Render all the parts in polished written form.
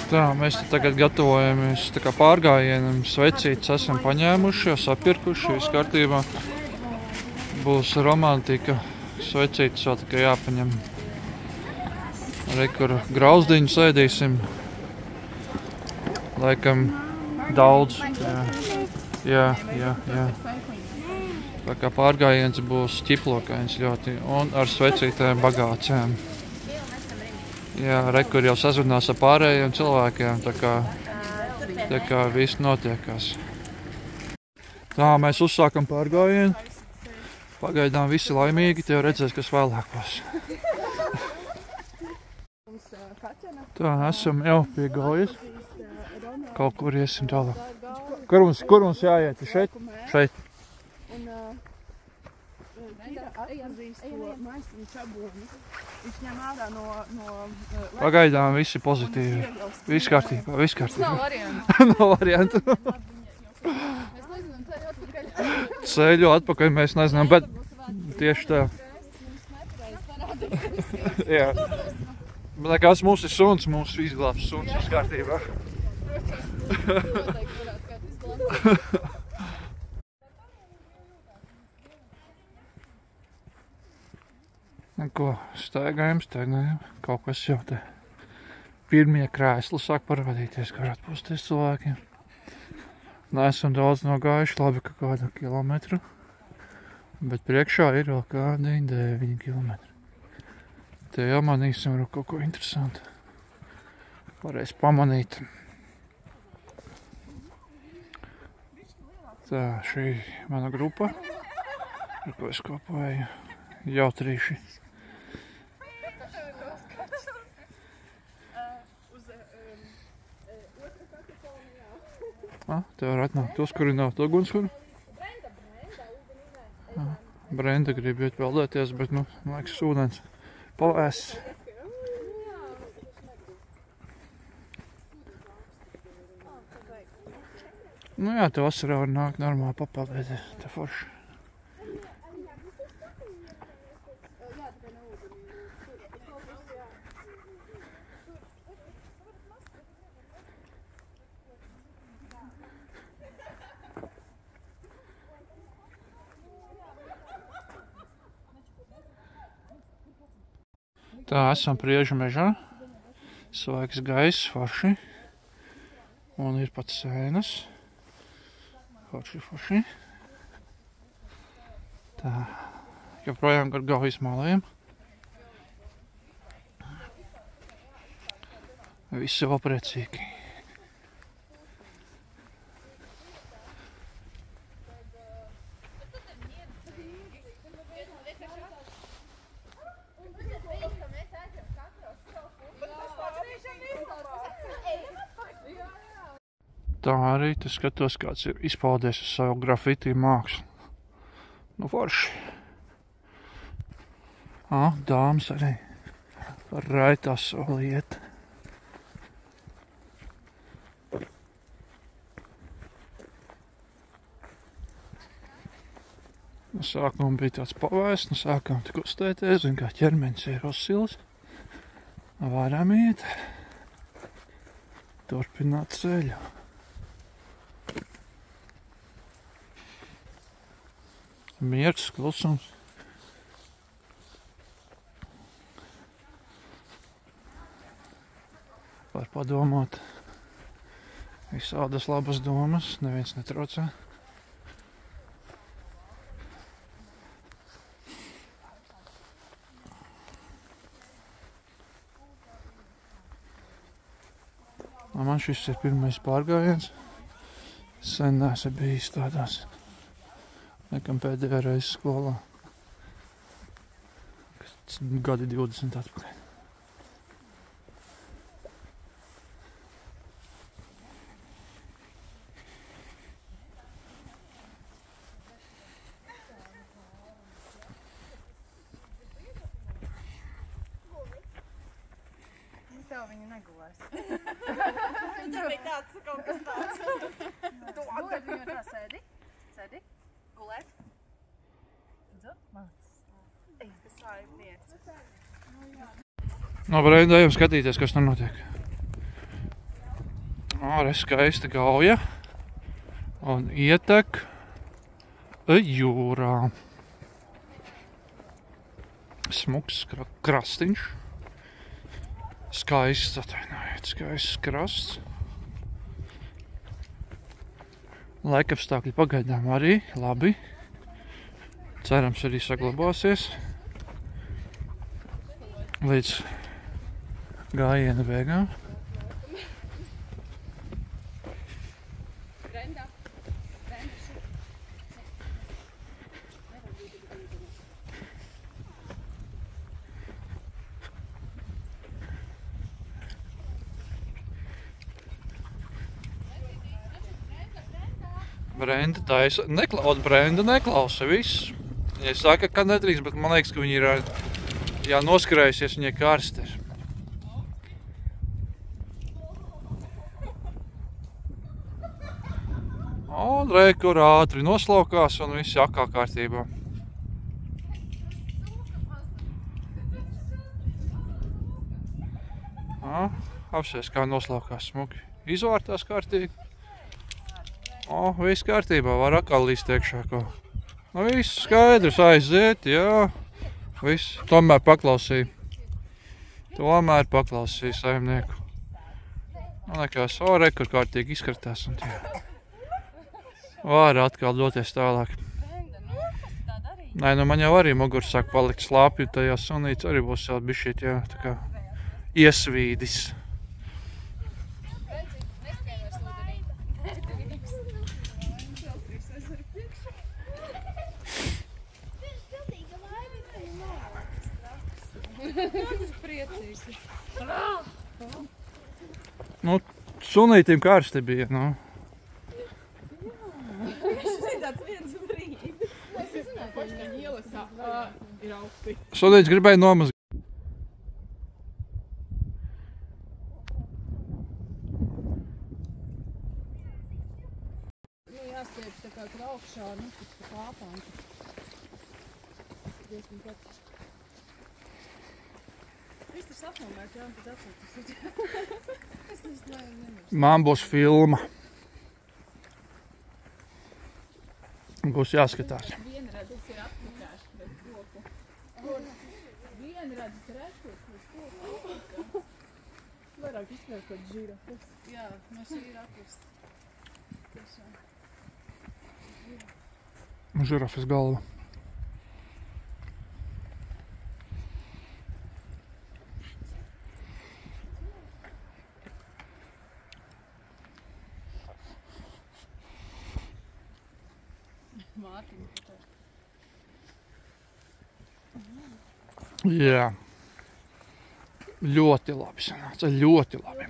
Tā, mēs te tagad gatavojamies tā kā pārgājienam, svecītes esam paņēmuši, jau sapirkuši, viss kārtībā. Būs romantika, svecītes vēl tikai jāpaņem. Re, kur grauzdiņu sēdīsim. Laikam daudz. Jā. Tā kā pārgājiens būs ķiplokains ļoti un ar svecītēm bagācēm. Jā, re, kur jau sazvinās ar pārējiem cilvēkiem, tā kā viss notiekās. Tā, mēs uzsākam pārgājienu. Pagaidām visi laimīgi, tie redzēs, kas vēlāk būs. Tā, esam jau pie Gaujas. Kaut kur iesim tālāk. Kur mums jāiet? Šeit? Šeit. Pagaidām visi pozitīvi. Viss kārtībā. Nav variantu. Ceļu atpakaļ mēs nezinām, bet tieši tā. Jā. Nekās mums ir suns, mums izglābs suns, viss kārtībā. Ko, staigājam. Kaut kas jau te pirmie krēsli sāk parādīties, kā varētu pūsties cilvēkiem. Neesam daudz nogājuši, labi, ka kādu kilometru, bet priekšā ir vēl kādi 9 kilometri. Te jau manīsim kaut ko interesantu. Varēs pamanīt. Tā, šī mana grupa, ar ko es kopēju, jautrīši. Te var atnākt tos, kuri nav to gunskuru. Brenda grib iet peldēties, bet, man liekas, ūdens pavēs. Jā, te vasarā var nākt normāli papeldēties, te forši. Tā, esam Priežu mežā. Svaigs gaiss, forši. Un ir pat sēnas. Forši. Tā, joprojām gar Gaujas maliem. Visi vēl priecīgi. Tā arī tu skatos, kāds ir izpaudies uz savu grafiti mākslu. Nu, forši. Dāmas arī raitās vēl iet. No sākuma bija tāds pavēs, no sākuma tik uzstēties, un kā ķermenis ir uzsils. Varam iet. Turpināt ceļu. Miers, klusums. Var padomāt. Visādas labas domas, neviens netraucē. Man šis ir pirmais pārgājiens. Sen neesmu bijis tādās. Nekam pēdējā reize skolā. Gadi 20 atpakaļ. Tev viņa negulēs. Viņa bija tāds kaut kas tāds. Gulēt viņa tā sēdi. Sēdi. Gulēt. Es saimniec. No, varējām skatīties, kas tur notiek. Ārē skaista gauja un ietek jūrā. Smuks krastiņš. Skaists, atvainojiet, skaists krasts. Laikapstākļi pagaidām arī labi. Cerams, arī saglabāsies līdz gājiena beigām. Brenda taisa, Brenda neklausa viss. Viņa saka, ka nedrīkst, bet man liekas, ka viņa ir noskrējusies, viņai karsti ir. Un re, kur ātri noslaukās un viss jakā kārtībā. Apsies, kā noslaukās smuki. Izvārtās kārtīgi. Viss kārtībā, var atkal līst iekšā ko. Viss skaidrs, aiziet, jā. Viss, tomēr paklausīja. Saimnieku. Man liekas, re, kur kārtīgi izkartās un tie. Var atkal doties tālāk. Nē, man jau arī mugurs sāk palikt slāpju, tajā sunīts arī būs jau bišķīt, jā, tā kā iesvīdis. Sunītim karsti bija, Sunīts gribēja nomazgāt. Jāstiepš tā kā kraukšā, tā kāpām. Diezgan pats. Viss ir sapnomēt, jā, un tad atcaucas. Es nemanīju. Man būs filma. Būs jāskatās. Vienredzes ir atpakaļ pret koku. Vienredzes ir atpakaļ pret koku. Vairāk izskatās kaut žirafas. Jā, no šī ir atpust. Tiešām. Žirafas galva. Jā. Ļoti labi sanāca, ļoti labi.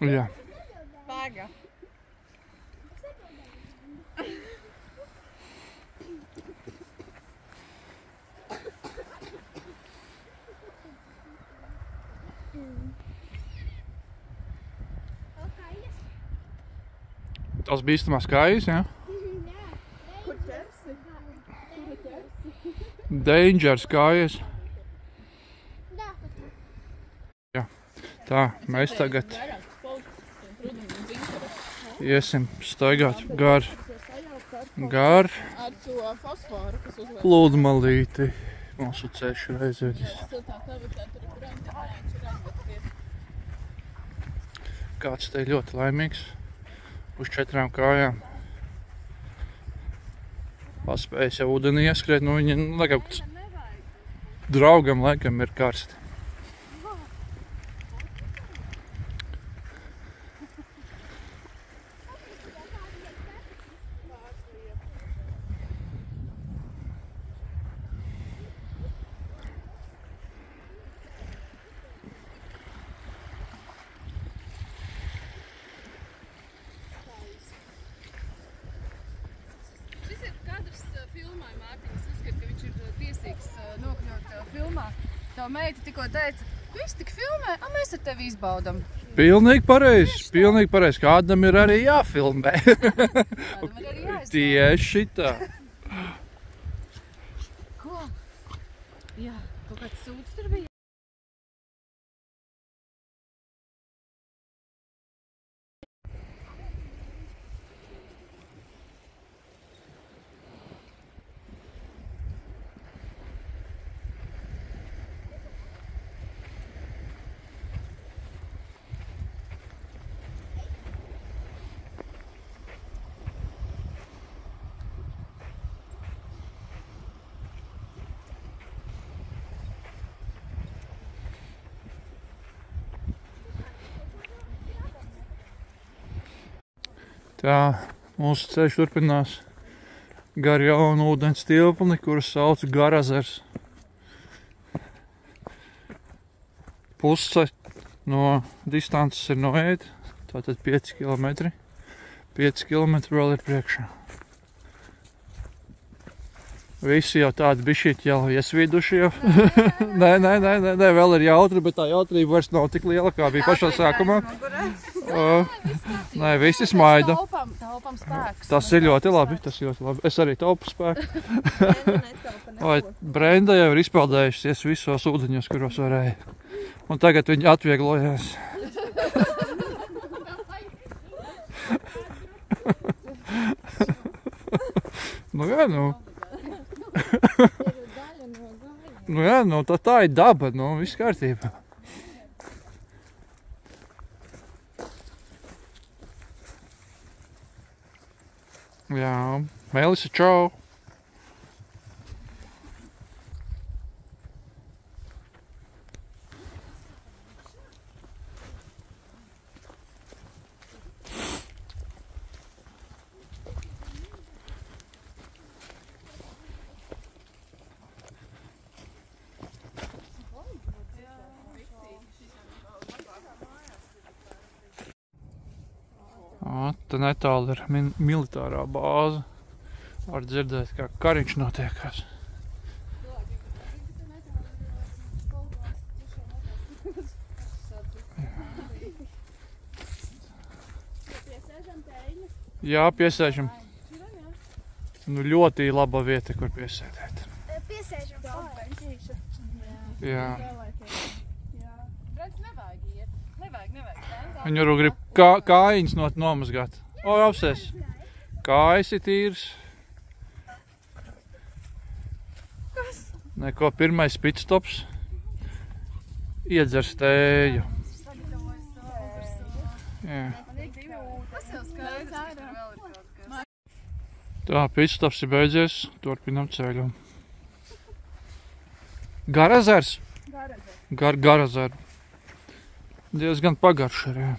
Jā. Paga. Tās bīstamās kājas, jā? Kur ķersi? Dangers kājas. Jā. Tā, mēs tagad iesim staigāt gar pludmalīti. Mūsu ceļš ir aizvedis. Kāds te ļoti laimīgs. Uz 4 kājām. Paspējis jau ūdenī ieskriet, viņa laikam draugam laikam ir karsti. Tā meita tikko teica, viss tik filmē, mēs ar tevi izbaudam. Pilnīgi pareizi. Kādam ir arī jāfilmē. Tieši tā. Ko? Jā, kaut kāds sūds tur bija. Tā, mūsu ceļš turpinās gar jaunu ūdens tilpni, kuras sauc Garazers. Puse no distances ir noiet, tātad 5 km. 5 km vēl ir priekšā. Visi jau tādi bišķīt jau iesvīduši jau. Nē, vēl ir jautri, bet tā jautrība vairs nav tik liela, kā bija pašā sākumā. Nē, visi smaida. Taupam spēkus. Tas ir ļoti labi, Es arī taupu spēku. Vai Brenda jau ir izpeldējusies visos ūdeņos, kuros varēja. Un tagad viņa atvieglojās. Nu jā, nu. Nu jā, nu tā ir daba, nu viss kārtībā. Jā, Melisa, čau! Te netāli ir militārā bāze. Var dzirdēt, kā kariņš notiekās. Jā, piesēžam. Nu, ļoti laba vieta, kur piesēdēt. Piesēžam. Jā. Nevajag. Viņu arī grib kājiņas nomazgāt. O, apsēs. Kājas ir tīrs. Neko, pirmais pitstops. Iedzers tēju. Jā. Tā, pitstops ir beidzies. Turpinam ceļu. Garazers? Garazers. Diezgan pagarš arī.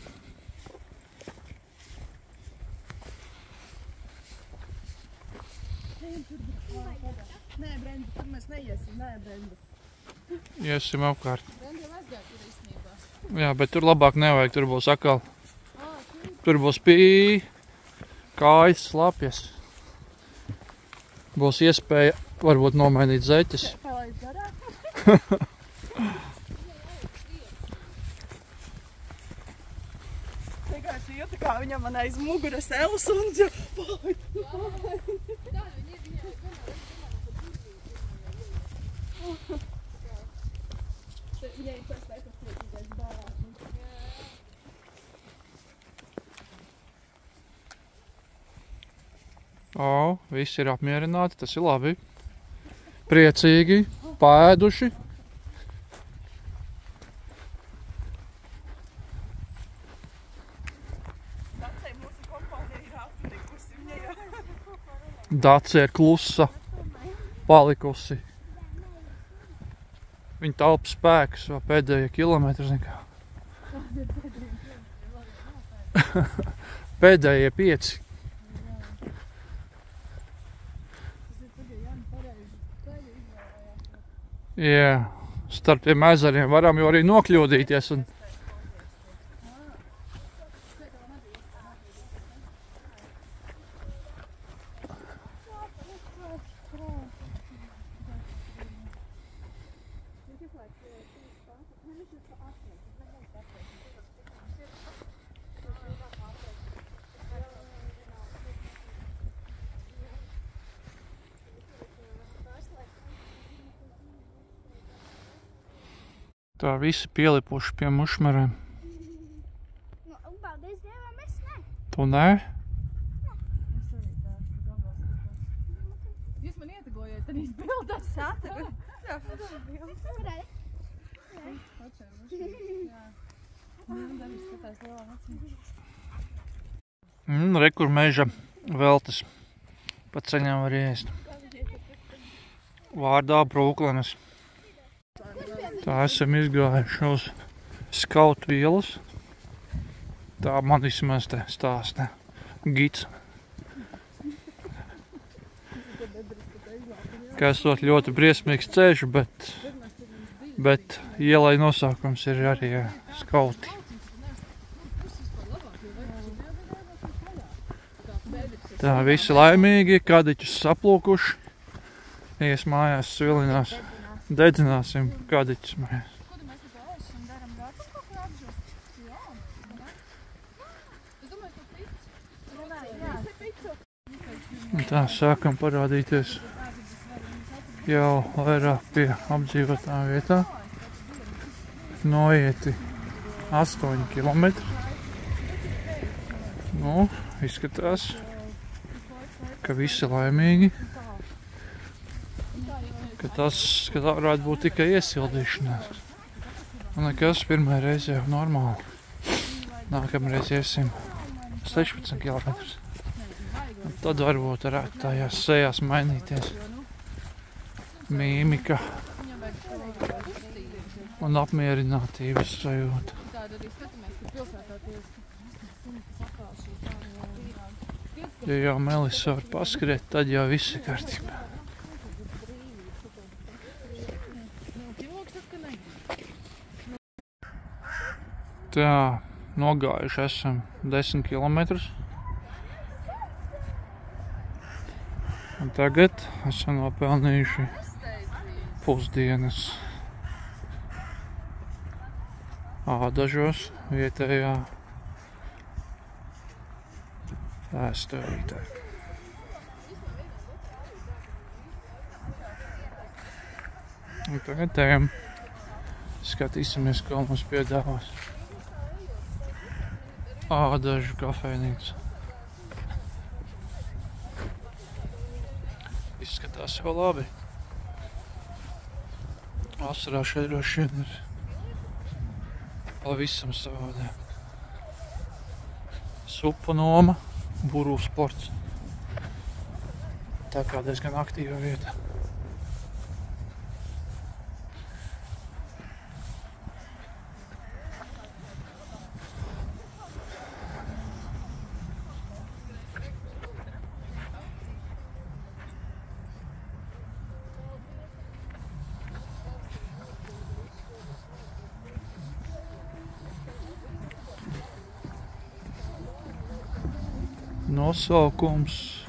Nē, Brenda, tur mēs neiesim. Nē, Brenda. Iesim apkārt. Brenda jau aizgāja tur īstenībā. Jā, bet tur labāk nevajag. Tur būs atkal. Tur būs kājas slapjas. Būs iespēja varbūt nomainīt zeķes. Palaid garāk. Vienkārši jūtu, kā viņam man aiz muguras elus un jau palaid. O, visi ir apmierināti, tas ir labi. Priecīgi, paēduši. Dace ir klusa palikusi. Viņa taupa spēkus vēl pēdējie kilometri, zin kā. Pēdējie 5. Jā, starp tiem ezeriem varam jau arī nokļūdīties un... Tā visi pielipuši pie mušmerēm. Nu, paldies Dievam, es ne. Tu nē? Jūs man ietegojiet tādīs bildās. Jā, Re, kur meža veltes. Pa ceļām var iest. Vārdā Brūklenes. Tā esam izgājuši uz Skautu ielas. Tā man vismaz te stāsta. gids. Kā esot ļoti briesmīgs ceļš, bet ielai nosaukums ir arī Skauti. Tā, visi laimīgi, kadiķus saplūkuši. Ies mājās svilinās. Dedzināsim kadiķus mājās. Un tā, sākam parādīties jau vairāk pie apdzīvotām vietām. Noieti 8 kilometri. Nu, izskatās, ka visi laimīgi. Ka tā varētu būt tikai iesildīšanās. Un nekas, pirmā reize jau normāli. Nākamreiz iesim 16 kilometrus. Un tad varbūt varētu tajās sejās mainīties mīmika un apmierinātības sajūta. Ja jau Melisa var paskriet, tad jau viss ir kārtībā. Tā, nogājuši esam 10 kilometrus. Un tagad esam nopelnījuši pusdienas Ādažos vietējā ēstuvītē. Un tagad ejam, skatīsimies, ko mums piedāvās Ādažu kafejnīca. Izskatās jau labi. Vasarā šeit droši vien ir pavisam savādāk. Supu noma, buru sports. Tā kā diezgan aktīva vieta. Nosaukums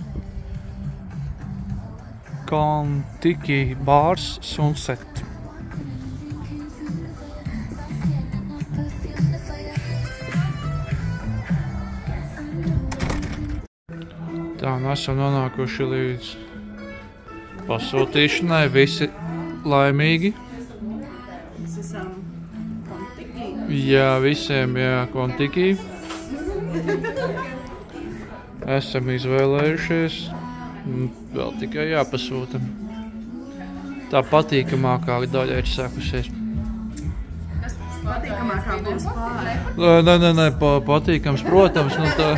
Kontiki Bars Sunset. Tā, un esam nonākuši līdz pasūtīšanai, visi laimīgi. Jā, visiem Kontiki. Esam izvēlējušies, vēl tikai jāpasūta. Tā patīkamākā daļa ir sākusies. Patīkamākā būs pāri. Nē, patīkams, protams. Nu tā.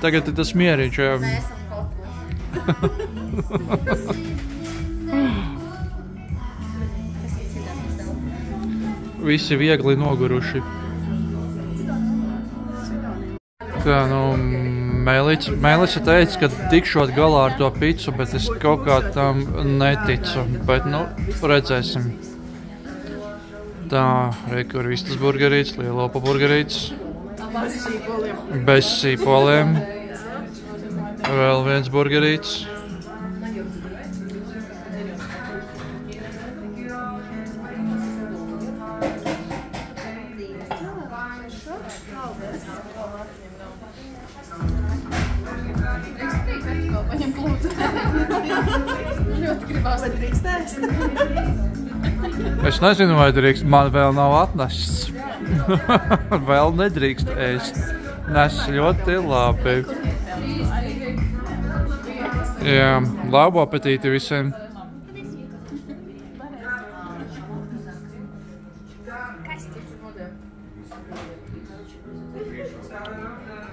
Tagad ir tas mieriņš, jā. Visi viegli noguruši. Tā, nu, Melisa teica, ka tikšot galā ar to picu, bet es kaut kā tam neticu. Bet, nu, redzēsim. Tā, kur vistas burgerītes, lielopa burgerītes. Bez sīpoliem. Vēl viens burgerītes. Es nezinu, vai drīkst, man vēl nav atnests. Vēl nedrīkst ēst. Nes ļoti labi. Jā, labu apetīti visiem.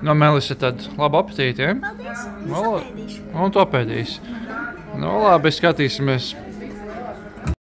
No Melisa tad labu apetīti, ja? Paldies, es apēdīšu. Un tu apēdīsi. Nu labi, skatīsimies.